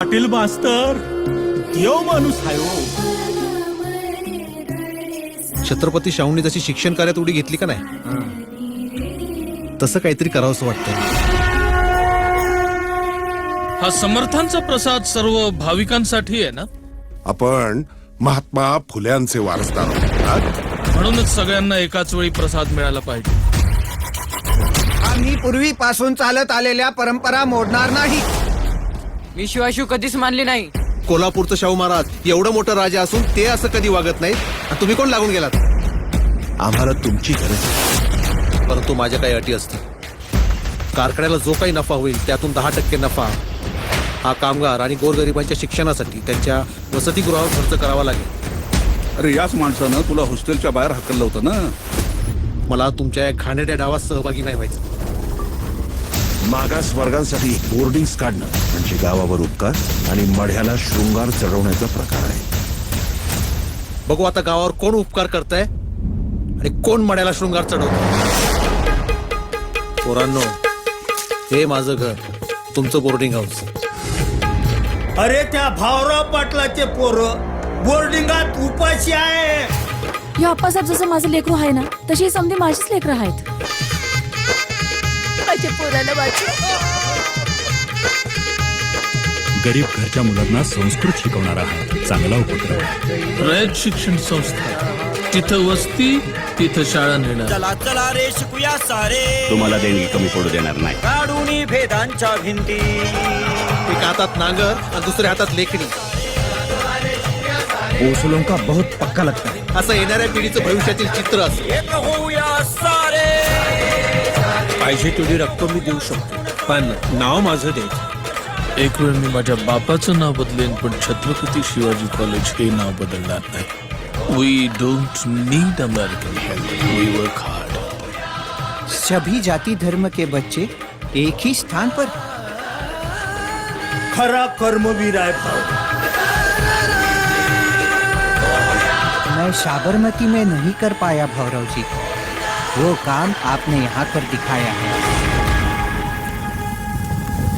पाटील मास्तर देव माणूस आहे हो. छत्रपती शाहूंनी जशी शिक्षण कार्यात उडी घेतली का नाही, तसं काहीतरी करावंसं वाटतं. हा समर्थांचा प्रसाद सर्व भाविकांसाठी आहे ना? आपण महात्मा फुल्यांचे वारसदार आहोत. म्हणूनच सगळ्यांना एकाच वेळी प्रसाद मिळाला पाहिजे. आम्ही पूर्वीपासून चालत आलेल्या परंपरा मोडणार नाही. मी शिवाशिव कधीच मानली नाही. कोल्हापूरचं शाहू महाराज एवढं मोठं राजा असून ते असं कधी वागत नाहीत. आणि तुम्ही कोण लागून गेलात? आम्हाला तुमची गरज आहे, परंतु माझ्या काही अटी असतील. कारखान्याला जो काही नफा होईल त्यातून 10% नफा हा कामगार आणि गोरगरिबांच्या शिक्षणासाठी त्यांच्या वसतिगृहावर खर्च करावा लागेल. अरे याच माणसानं तुला हॉस्टेलच्या बाहेर हकललं होतं ना. मला तुमच्या या घाणेरड्या डावात सहभागी नाही व्हायचं. मागास वर्गांसाठी बोर्डिंग्स काढणं म्हणजे गावावर उपकार आणि मढ्याला शृंगार चढवण्याचा प्रकार आहे. बघू आता गावावर कोण उपकार करताय आणि कोण मड्याला शृंगार चढवतंय. पोरांनो, हे माझं घर, तुमचं बोर्डिंग हाऊस. अरे त्या भाऊराव पाटलाचे पोरं बोर्डिंगात उपाशी आहे. या आप्पासाहेब जसं माझं लेकरू आहे ना, तशी समधी माझीच लेकरं आहेत. माझ्या पोराला गरीब घरच्या मुलांना संस्कृत शिकवणारा हा चांगला उपक्रम. रयत शिक्षण संस्था, तिथं वस्ती तिथं शाळा नेणार. चला चला रे शिकूया सारे. तुम्हाला देणी कमी पडू देणार नाही. काढूनी भेदांच्या भिंती. एका हातात नांगर आणि दुसऱ्या हातात लेखणी. ओसलों का बहुत पक्का लगता है. असं येणाऱ्या पिढीचं भविष्यातील चित्र असं. एक होऊया सारे. पाहिजे तेवढी रक्कम मी देऊ शकतो, पण नाव माझं द्यायचं. एक वेळ मी माझ्या बापाचं नाव बदलेन, पण छत्रपती शिवाजी कॉलेज हे नाव बदलणार नाही. We don't need American help, we work hard. सभी जाति धर्म के बच्चे एक ही स्थान पर. खरा कर्मवीर आहे भाऊ. मैं साबरमती में नहीं कर पाया भौरव जी. वो काम आपने यहाँ कर दिखाया है.